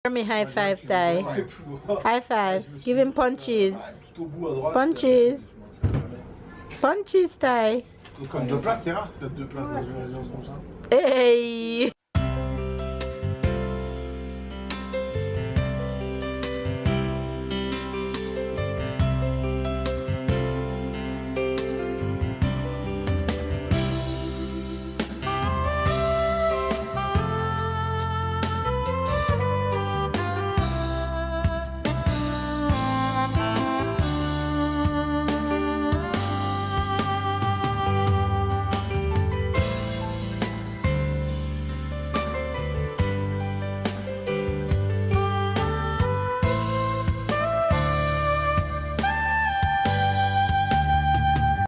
Give me high five, Ty. High five. Give him punches. Punches. Punches, Ty. Comme 2 places, c'est rare, peut-être 2 places dans une résidence comme ça. Hey!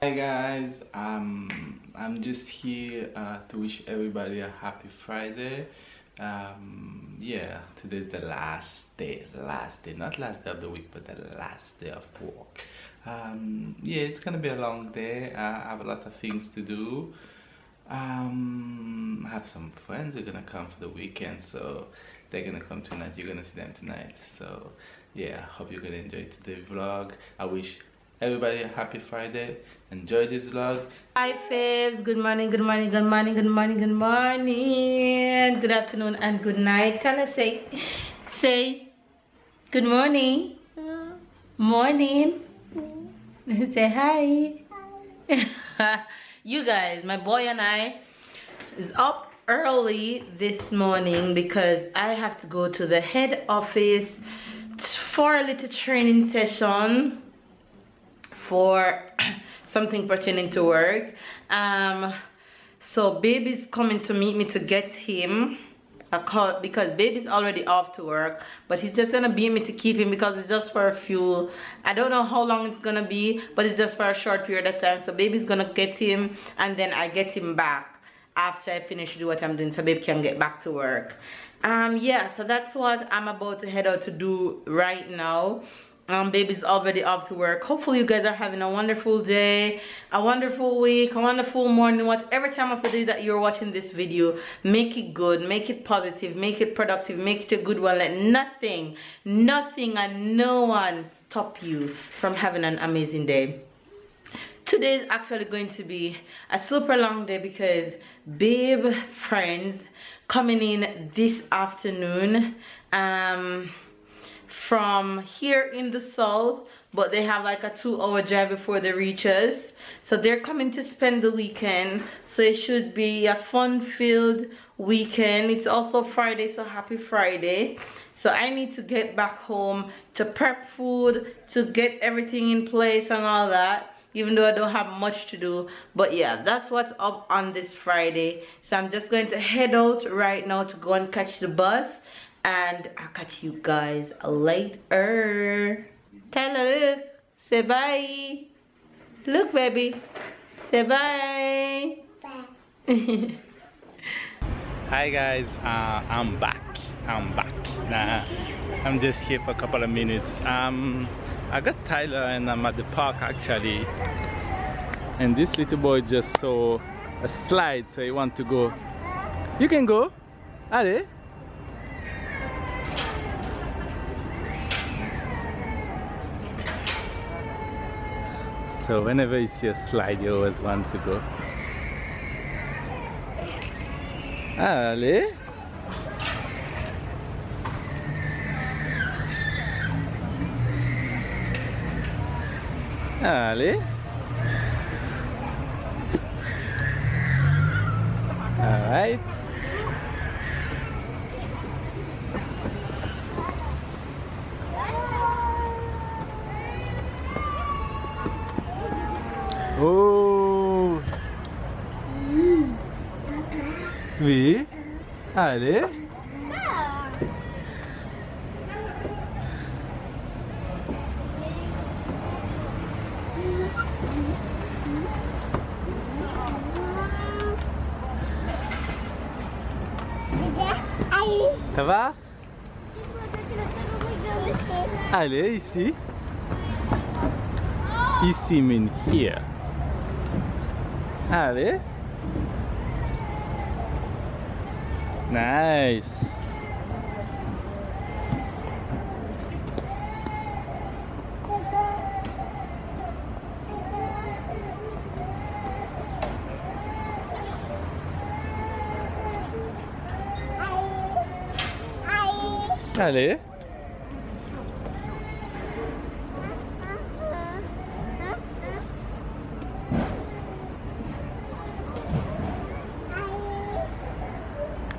Hi guys, I'm just here to wish everybody a happy Friday. Yeah, today's the last day, not last day of the week, but the last day of work. Yeah, it's gonna be a long day. I have a lot of things to do. I have some friends who are gonna come for the weekend, so they're gonna come tonight. You're gonna see them tonight. So yeah, I hope you're gonna enjoy today's vlog. I wish everybody a happy Friday. Enjoy this vlog. Hi faves, good morning, good morning, good morning, good morning, good morning, good afternoon and good night. Tell us, say good morning. Morning. Say hi. You guys, my boy and I is up early this morning because I have to go to the head office for a little training session for something pertaining to work. So baby's coming to meet me to get him a call because baby's already off to work, but he's just gonna beat me to keep him because it's just for a few, I don't know how long it's gonna be, but it's just for a short period of time. So baby's gonna get him and then I get him back after I finish do what I'm doing so baby can get back to work. Yeah, so that's what I'm about to head out to do right now. Baby's already off to work. Hopefully you guys are having a wonderful day, a wonderful week, a wonderful morning, whatever time of the day that you're watching this video. Make it good, make it positive, make it productive, make it a good one. Let nothing and no one stop you from having an amazing day. Today is actually going to be a super long day because babe friends coming in this afternoon from here in the south, but they have like a 2-hour drive before they reach us. So they're coming to spend the weekend, so it should be a fun-filled weekend. It's also Friday, so happy Friday. So I need to get back home to prep food, to get everything in place and all that, even though I don't have much to do. But yeah, that's what's up on this Friday. So I'm just going to head out right now to go and catch the bus, and I'll catch you guys later. Tyler, look, say bye. Look, baby, say bye. Bye. Hi guys, I'm back. Nah, I'm just here for a couple of minutes. I got Tyler and I'm at the park actually, and this little boy just saw a slide, so he want to go. You can go, allez. So whenever you see a slide, you always want to go. Allez. Allez. All right. Oh. Oui. Allez. Ça va? Allez, ici. Ici mean here. Allez. Nice. Allez.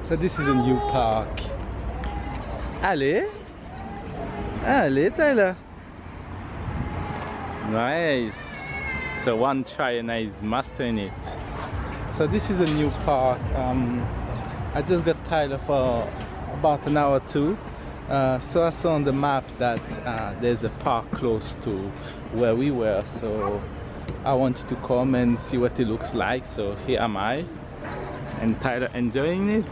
So this is a new park. Allez. Allez, Tyler. Nice. So one China is mastering it. So this is a new park. I just got Tyler for about an hour or two. So I saw on the map that there's a park close to where we were. So I wanted to come and see what it looks like. So here am I. And Tyler enjoying it.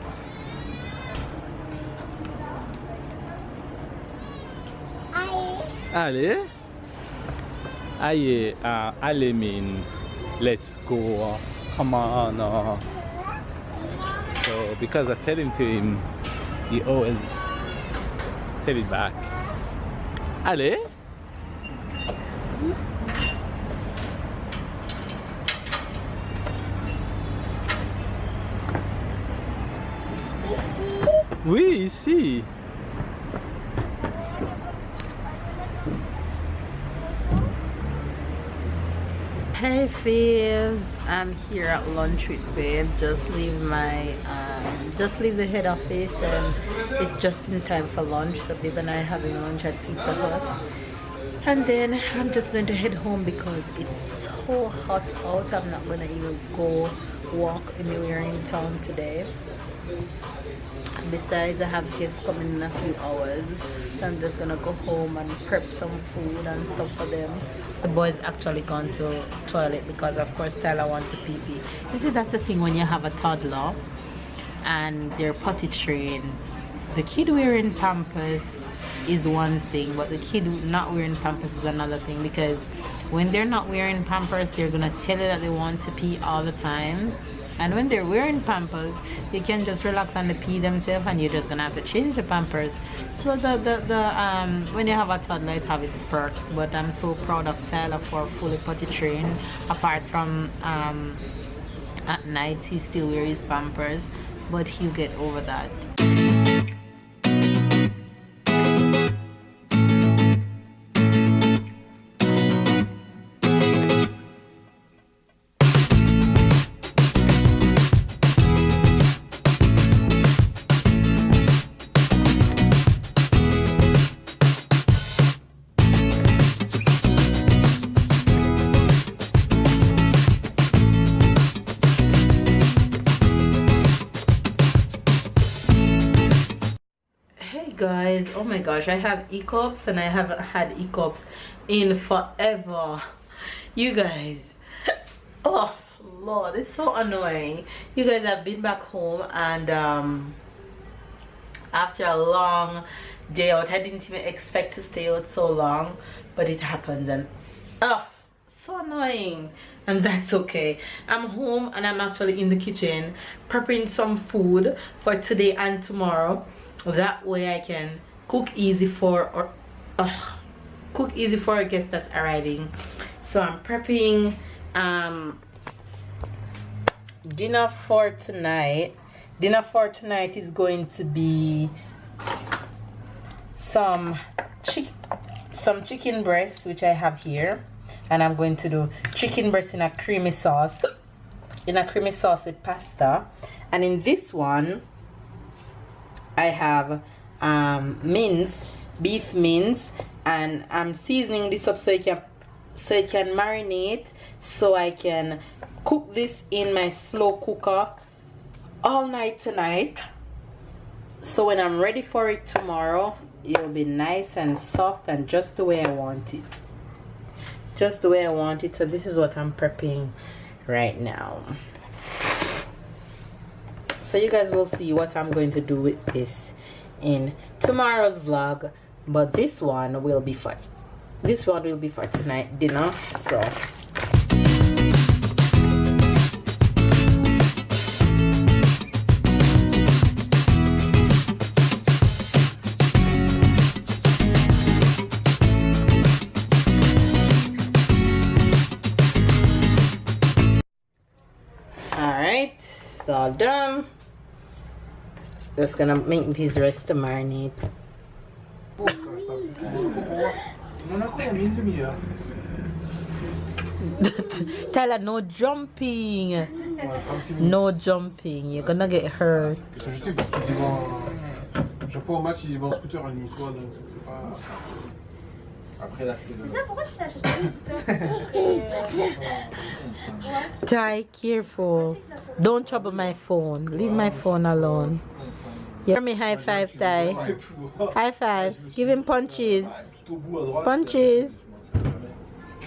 Allez. Aye, allez mean let's go, come on. So because I tell him to him, he always tell it back. Allez. Oui, ici. Hey Fizz, I'm here at lunch with Babe. Just leave the head office and it's just in time for lunch. So Babe and I are having lunch at Pizza Hut. And then I'm just going to head home because it's so hot out. I'm not gonna even go walk anywhere in town today. Besides, I have guests coming in a few hours, so I'm just gonna go home and prep some food and stuff for them. The boys actually gone to toilet because of course Tyler wants to pee pee. You see, that's the thing when you have a toddler and they're potty trained. The kid wearing pampers is one thing, but the kid not wearing pampers is another thing, because when they're not wearing pampers, they're gonna tell you that they want to pee all the time. And when they're wearing pampers, they can just relax and pee themselves, and you're just gonna have to change the pampers. So when you have a toddler, it have its perks. But I'm so proud of Tyler for fully potty trained. Apart from at night, he still wears his pampers, but he'll get over that. Guys, oh my gosh, I have hiccups and I haven't had hiccups in forever. You guys, oh Lord, it's so annoying. You guys, have been back home and after a long day out, I didn't even expect to stay out so long, but it happened and oh, so annoying. And that's okay. I'm home and I'm actually in the kitchen preparing some food for today and tomorrow. That way I can cook easy for a guest that's arriving. So I'm prepping dinner for tonight. Dinner for tonight is going to be some chicken breasts, which I have here, and I'm going to do chicken breast in a creamy sauce with pasta. And in this one I have beef mince, and I'm seasoning this up so it can marinate, so I can cook this in my slow cooker all night tonight. So when I'm ready for it tomorrow, it'll be nice and soft and just the way I want it. Just the way I want it. So this is what I'm prepping right now. So you guys will see what I'm going to do with this in tomorrow's vlog, but this one will be for tonight dinner. So all right, it's all done. Just gonna make these rest to marinate On a quoi, une demi-heure? Tyler, no jumping. Ouais, 36 minutes. No jumping. You're gonna get hurt. Je sais parce qu'ils y vont. Chaque fois au match, ils y vont en scooter à l'Unisois, donc c'est pas. Après là c'est. C'est ça, pourquoi tu t'achètes pas un scooter? Ty, careful. Don't trouble my phone. Leave my phone alone. Give me high five, Ty. High five. Give him punches. Punches.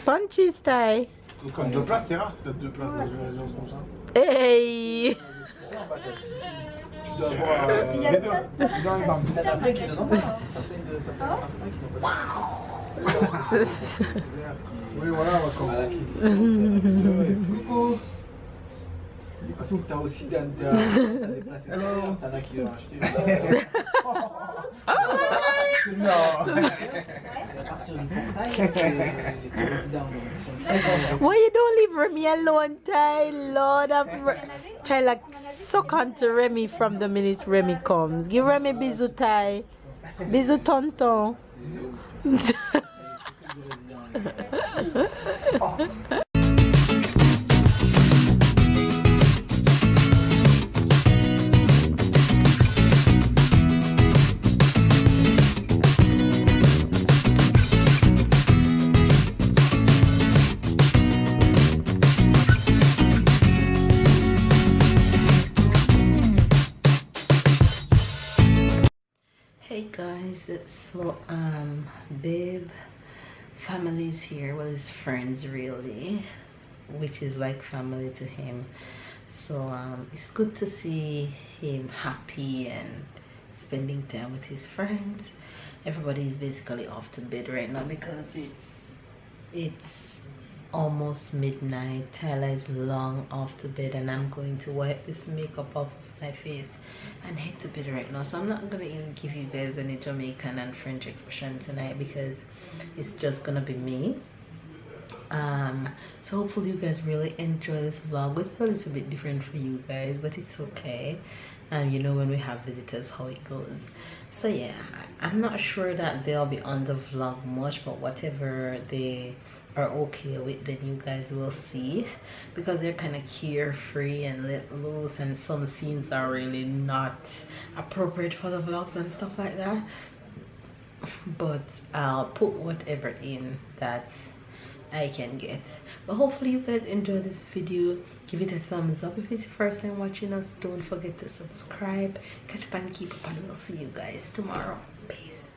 Punches, Ty. Comme deux places, c'est rare, peut-être deux places dans une résidence comme ça. Hey. Tu dois avoir. Les deux. Dans les banques. Oui, voilà, on va commencer. Coucou. De toute façon, tu as aussi des places extérieures, t'en as qui l'ont acheté. Non. À partir du portail, c'est résident. Why you don't leave Remy alone, Ty? Lord of Ty, like, suck onto Remy from the minute Remy comes. Give Remy bisou, Ty. Bisou, tonton. Hey guys, so babe family's here, well his friends really, which is like family to him, so it's good to see him happy and spending time with his friends. Everybody is basically off to bed right now because it's almost midnight. Tyler is long off to bed and I'm going to wipe this makeup off of my face and head to bed right now, so I'm not gonna even give you guys any Jamaican and French expression tonight because it's just gonna be me. So hopefully you guys really enjoy this vlog. It's a little bit different for you guys, but it's okay. You know, when we have visitors how it goes. So yeah, I'm not sure that they'll be on the vlog much, but whatever they are okay with, then you guys will see, because they're kind of carefree and let loose, and some scenes are really not appropriate for the vlogs and stuff like that, but I'll put whatever in that I can get. But hopefully you guys enjoy this video. Give it a thumbs up if it's your first time watching us. Don't forget to subscribe, catch up and keep up, and we'll see you guys tomorrow. Peace.